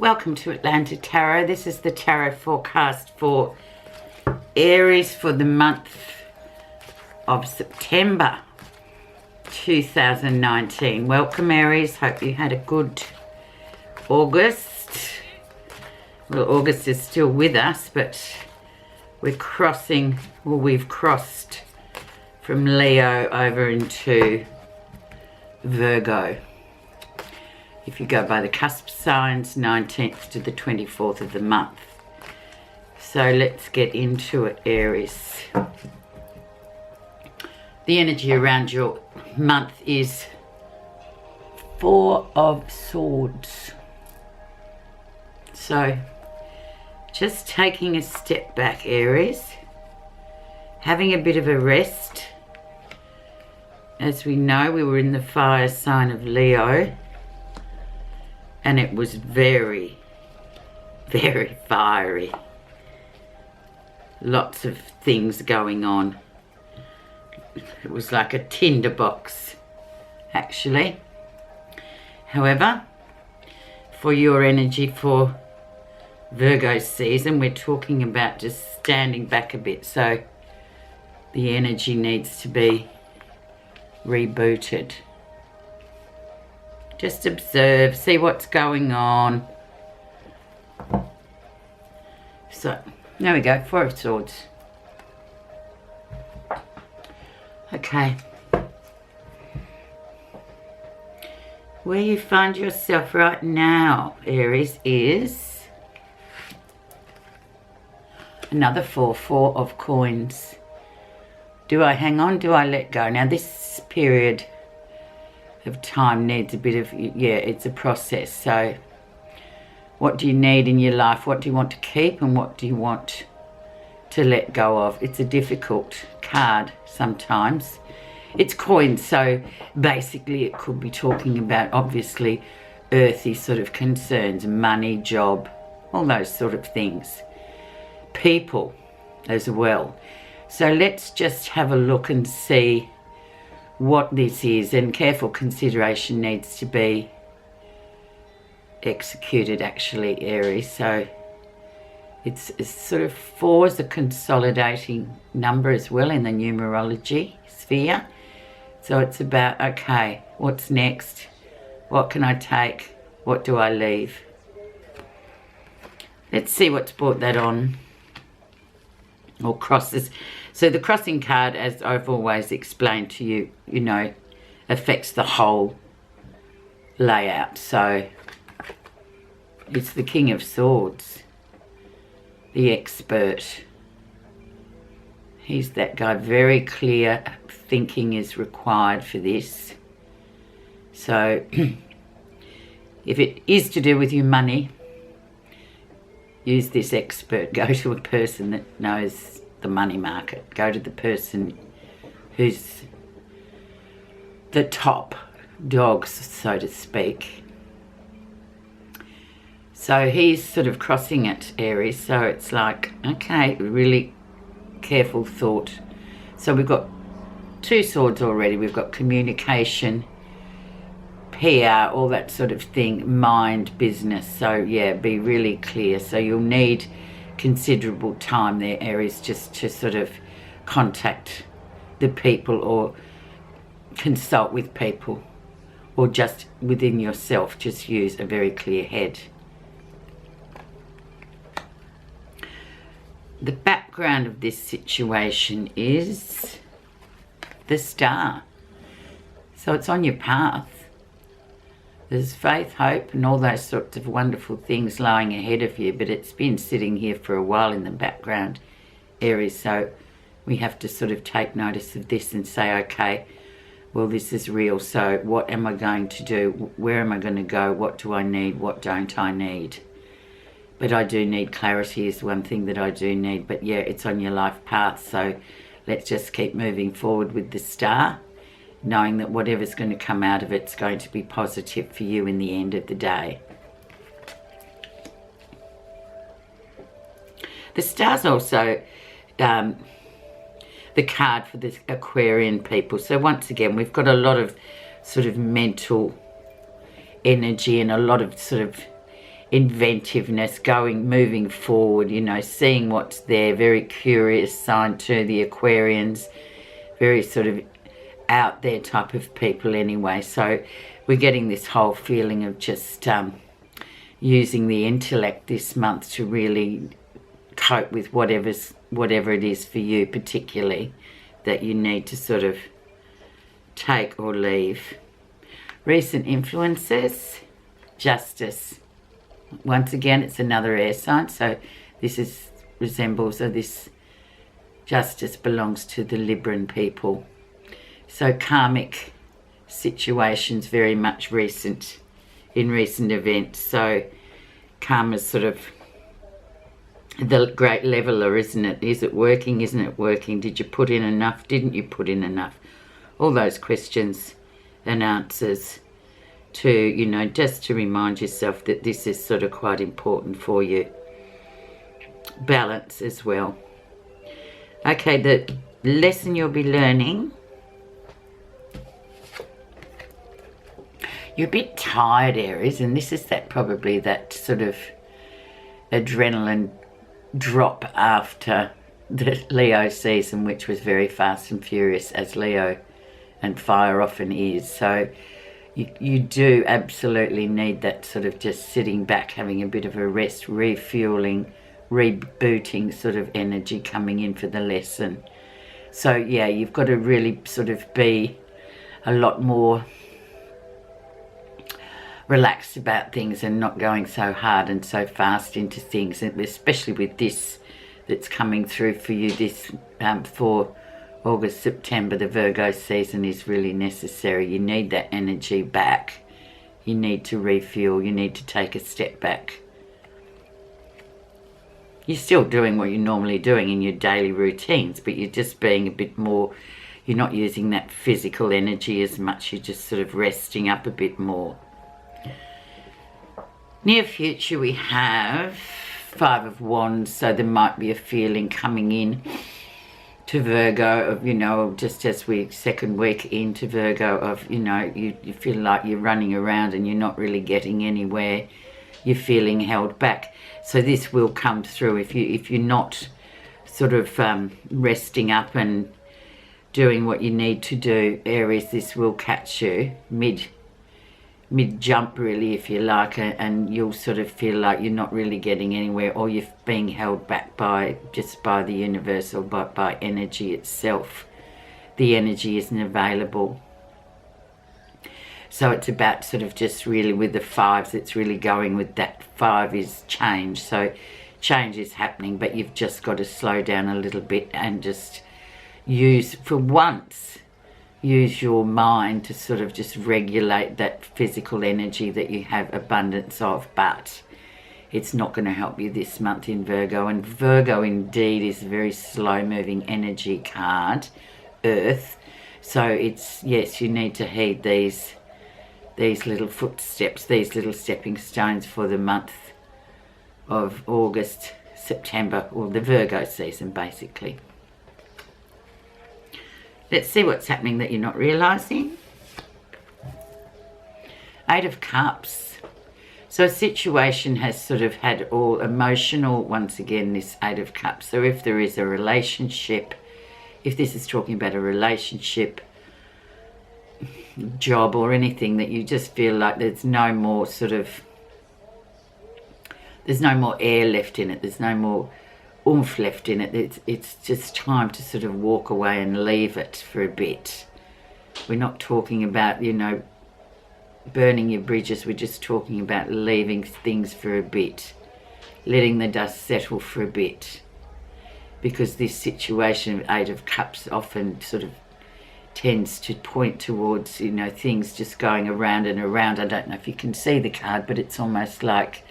Welcome to Atlanta Tarot. This is the tarot forecast for Aries for the month of September 2019. Welcome, Aries. Hope you had a good August. Well, August is still with us, but we're crossing, well, we've crossed from Leo over into Virgo. If you go by the cusp signs, 19th to the 24th of the month. So let's get into it, Aries. The energy around your month is Four of Swords. So just taking a step back, Aries. Having a bit of a rest. As we know, we were in the fire sign of Leo. And it was very, very fiery. Lots of things going on. It was like a tinderbox, actually. However, for your energy for Virgo season, we're talking about just standing back a bit. So the energy needs to be rebooted. Just observe, see what's going on. So, there we go, Four of Swords. Okay. Where you find yourself right now, Aries, is another Four of Coins. Do I hang on? Do I let go? Now, this period of time needs a bit of, yeah, it's a process. So what do you need in your life? What do you want to keep and what do you want to let go of? It's a difficult card sometimes. It's coins, so basically it could be talking about obviously earthy sort of concerns, money, job, all those sort of things. People as well. So let's just have a look and see what this is, and careful consideration needs to be executed, actually, Aries. So it's sort of 4 is a consolidating number as well in the numerology sphere. So it's about, okay, what's next? What can I take? What do I leave? Let's see what's brought that on. Or crosses. So the crossing card, as I've always explained to you, you know, affects the whole layout. So it's the King of Swords, the expert. He's that guy. Very clear thinking is required for this. So if it is to do with your money, use this expert. Go to a person that knows the money market. Go to the person who's the top dogs, so to speak. So he's sort of crossing it, Aries. So it's like, okay, really careful thought. So we've got 2 swords already. We've got communication, PR, all that sort of thing, mind, business. So yeah, be really clear. So you'll need considerable time there, Aries, just to sort of contact the people or consult with people, or just within yourself, just use a very clear head. The background of this situation is the Star. So it's on your path. There's faith, hope, and all those sorts of wonderful things lying ahead of you, but it's been sitting here for a while in the background, Aries. So we have to sort of take notice of this and say, okay, well, this is real. So what am I going to do? Where am I going to go? What do I need? What don't I need? But I do need clarity is one thing that I do need. But yeah, it's on your life path. So let's just keep moving forward with the Star, knowing that whatever's going to come out of it's going to be positive for you in the end of the day. The Star's also the card for the Aquarian people. So once again, we've got a lot of sort of mental energy and a lot of sort of inventiveness, moving forward, you know, seeing what's there. Very curious sign to the Aquarians, very sort of out there type of people anyway. So we're getting this whole feeling of just using the intellect this month to really cope with whatever it is for you particularly that you need to sort of take or leave. Recent influences, justice. Once again, it's another air sign, so this justice belongs to the Libran people. So karmic situations, very much in recent events. So karma's sort of the great leveler, isn't it? Is it working? Isn't it working? Did you put in enough? Didn't you put in enough? All those questions and answers to, you know, just to remind yourself that this is sort of quite important for you. Balance as well. Okay, the lesson you'll be learning. You're a bit tired, Aries, and this is probably that sort of adrenaline drop after the Leo season, which was very fast and furious, as Leo and fire often is. So you do absolutely need that sort of just sitting back, having a bit of a rest, refueling, rebooting sort of energy coming in for the lesson. So yeah, you've got to really sort of be a lot more relaxed about things and not going so hard and so fast into things, and especially with this that's coming through for you this for August, September. The Virgo season is really necessary. You need that energy back. You need to refuel. You need to take a step back. You're still doing what you're normally doing in your daily routines, but you're just being a bit more, you're not using that physical energy as much. You're just sort of resting up a bit more. Near future we have Five of Wands, so there might be a feeling coming in to Virgo of, you know, just as second week into Virgo of, you know, you feel like you're running around and you're not really getting anywhere. You're feeling held back. So this will come through if you're not sort of resting up and doing what you need to do, Aries. This will catch you mid jump, really, if you like, and you'll sort of feel like you're not really getting anywhere, or you're being held back by the universe, or by energy itself. The energy isn't available. So it's about sort of just really with the fives, it's really going with that. Five is change, so change is happening, but you've just got to slow down a little bit and just use your mind to sort of just regulate that physical energy that you have abundance of. But it's not going to help you this month in Virgo, and Virgo indeed is a very slow moving energy card, Earth. So it's, yes, you need to heed these little footsteps, these little stepping stones for the month of August, September, or the Virgo season basically. Let's see what's happening that you're not realising. Eight of Cups. So a situation has sort of had all emotional, once again, this Eight of Cups. So if there is a relationship, if this is talking about a relationship, job, or anything that you just feel like there's no more air left in it, there's no more oomph left in it, it's just time to sort of walk away and leave it for a bit. We're not talking about, you know, burning your bridges. We're just talking about leaving things for a bit, letting the dust settle for a bit, because this situation of Eight of Cups often sort of tends to point towards, you know, things just going around and around. I don't know if you can see the card, but it's almost like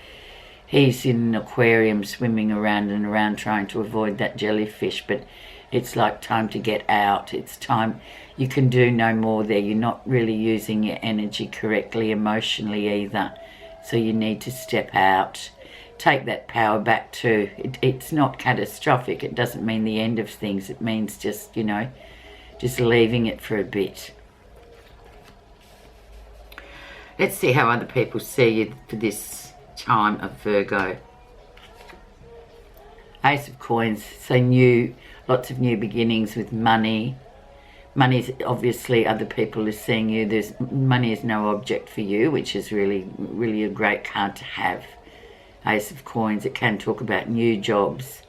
he's in an aquarium swimming around and around trying to avoid that jellyfish, but it's like time to get out. It's time, you can do no more there. You're not really using your energy correctly emotionally either, so you need to step out, take that power back too. It's not catastrophic. It doesn't mean the end of things. It means just, you know, just leaving it for a bit. Let's see how other people see you for this time of Virgo. Ace of Coins, so lots of new beginnings with money. Money's obviously other people are seeing you. Money is no object for you, which is really, really a great card to have. Ace of Coins, it can talk about new jobs.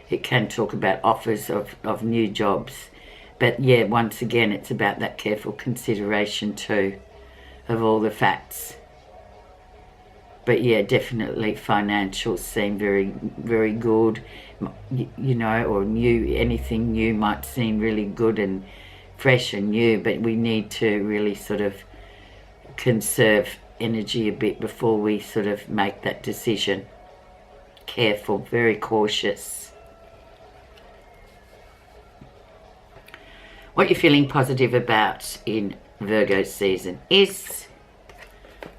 It can talk about offers of new jobs. But yeah, once again, it's about that careful consideration too of all the facts. But yeah, definitely financials seem very, very good, you know, or new, anything new might seem really good and fresh and new, but we need to really sort of conserve energy a bit before we sort of make that decision. Careful, very cautious. What you're feeling positive about in Virgo season is,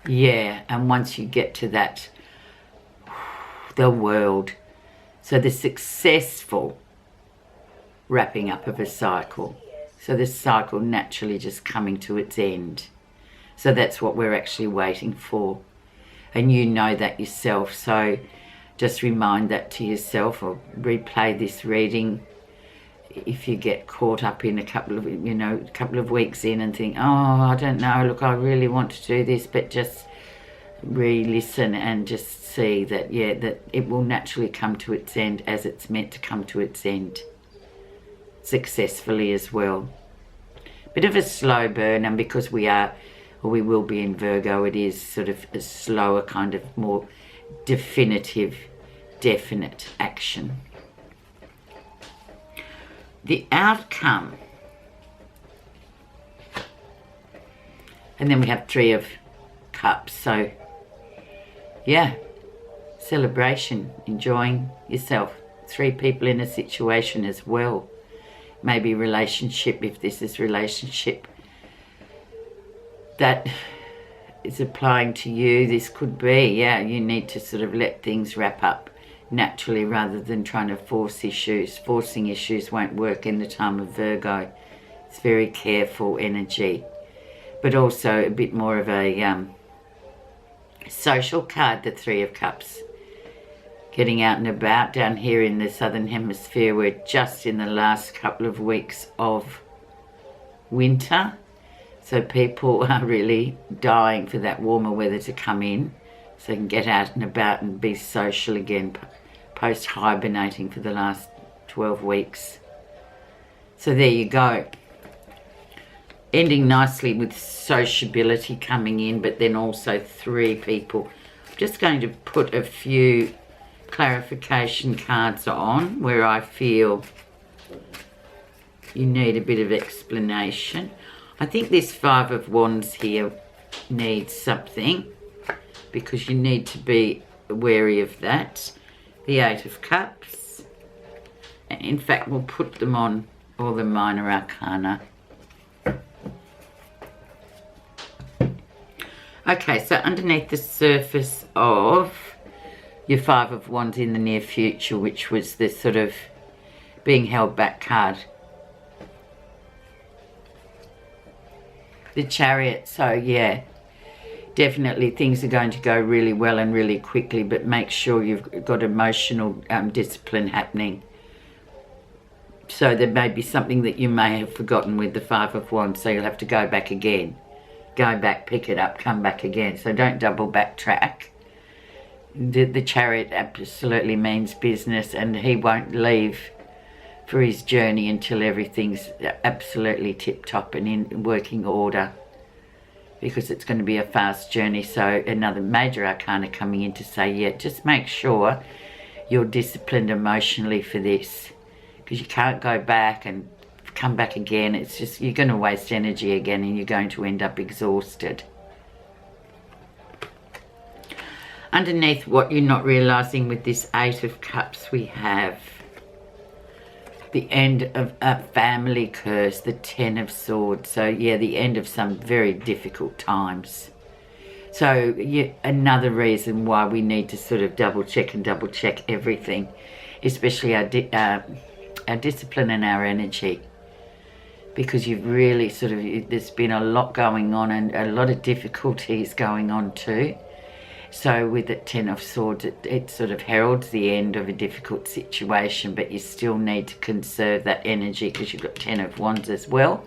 yeah, and once you get to that, the world. So the successful wrapping up of a cycle. So this cycle naturally just coming to its end. So that's what we're actually waiting for. And you know that yourself. So just remind that to yourself, or replay this reading if you get caught up in a couple of weeks in and think, oh, I don't know, look, I really want to do this, but just re-listen and just see that, yeah, that it will naturally come to its end as it's meant to come to its end, successfully as well. Bit of a slow burn, and because we will be in Virgo, it is sort of a slower kind of more definitive, definite action. The outcome, and then we have Three of Cups. So yeah, celebration, enjoying yourself. 3 people in a situation as well, maybe relationship, if this is relationship that is applying to you. This could be, yeah, you need to sort of let things wrap up naturally rather than trying to force issues. Forcing issues won't work in the time of Virgo. It's very careful energy, but also a bit more of a social card, the Three of Cups. Getting out and about. Down here in the southern hemisphere, we're just in the last couple of weeks of winter, so people are really dying for that warmer weather to come in so they can get out and about and be social again, post hibernating for the last 12 weeks. So there you go, ending nicely with sociability coming in, but then also 3 people. I'm just going to put a few clarification cards on where I feel you need a bit of explanation. I think this 5 of Wands here needs something, because you need to be wary of that. The 8 of Cups. In fact, we'll put them on all the minor arcana. Okay, so underneath the surface of your 5 of Wands in the near future, which was this sort of being held back card. The Chariot. So yeah, definitely things are going to go really well and really quickly, but make sure you've got emotional discipline happening. So there may be something that you may have forgotten with the 5 of Wands, so you'll have to go back again. Go back, pick it up, come back again. So don't double backtrack. The Chariot absolutely means business, and he won't leave for his journey until everything's absolutely tip-top and in working order, because it's going to be a fast journey. So another major arcana coming in to say, yeah, just make sure you're disciplined emotionally for this, because you can't go back and come back again. It's just, you're going to waste energy again and you're going to end up exhausted. Underneath what you're not realizing with this 8 of Cups, we have the end of a family curse, the 10 of Swords. So yeah, the end of some very difficult times. So yeah, another reason why we need to sort of double check everything, especially our discipline and our energy, because you've really there's been a lot going on and a lot of difficulties going on too. So with the Ten of Swords, it sort of heralds the end of a difficult situation, but you still need to conserve that energy because you've got Ten of Wands as well,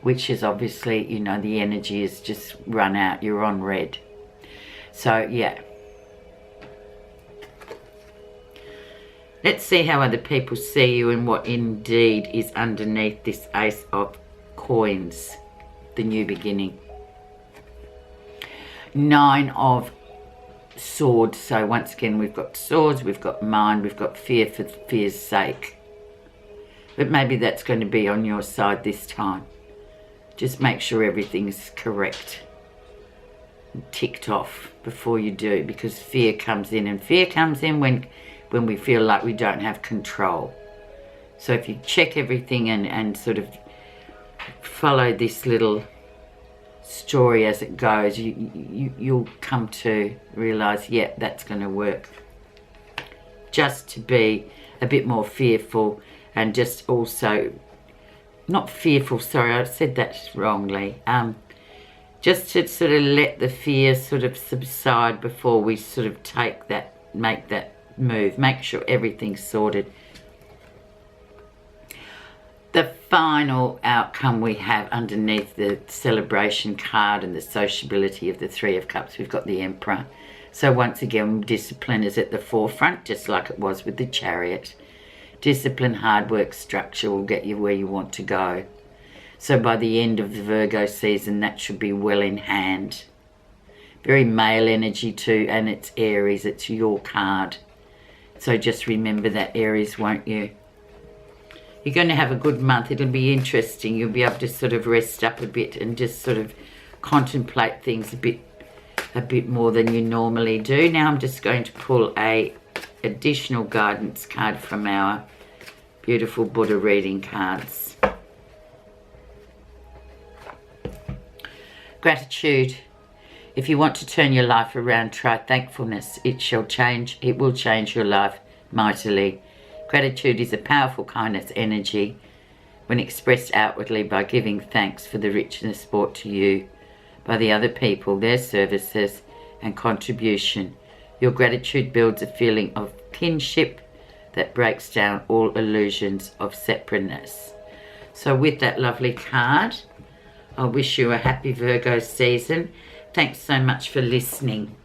which is obviously, you know, the energy is just run out. You're on red. So, yeah. Let's see how other people see you and what indeed is underneath this Ace of Coins, the new beginning. Nine of Swords. So once again, we've got swords, we've got mind, we've got fear for fear's sake. But maybe that's going to be on your side this time. Just make sure everything's correct, ticked off before you do, because fear comes in, and fear comes in when we feel like we don't have control. So if you check everything and sort of follow this little story as it goes, you'll come to realize, yeah, that's going to work. Just to be a bit more fearful, and just also not fearful, sorry, I said that wrongly, just to sort of let the fear sort of subside before we sort of make that move. Make sure everything's sorted. The final outcome we have underneath the celebration card and the sociability of the Three of Cups, we've got the Emperor. So once again, discipline is at the forefront, just like it was with the Chariot. Discipline, hard work, structure will get you where you want to go. So by the end of the Virgo season, that should be well in hand. Very male energy too, and it's Aries, it's your card. So just remember that, Aries, won't you? You're going to have a good month. It'll be interesting. You'll be able to sort of rest up a bit and just sort of contemplate things a bit more than you normally do. Now I'm just going to pull a additional guidance card from our beautiful Buddha reading cards. Gratitude. If you want to turn your life around, try thankfulness. It shall change. It will change your life mightily. Gratitude is a powerful kindness energy when expressed outwardly by giving thanks for the richness brought to you by the other people, their services and contribution. Your gratitude builds a feeling of kinship that breaks down all illusions of separateness. So with that lovely card, I wish you a happy Virgo season. Thanks so much for listening.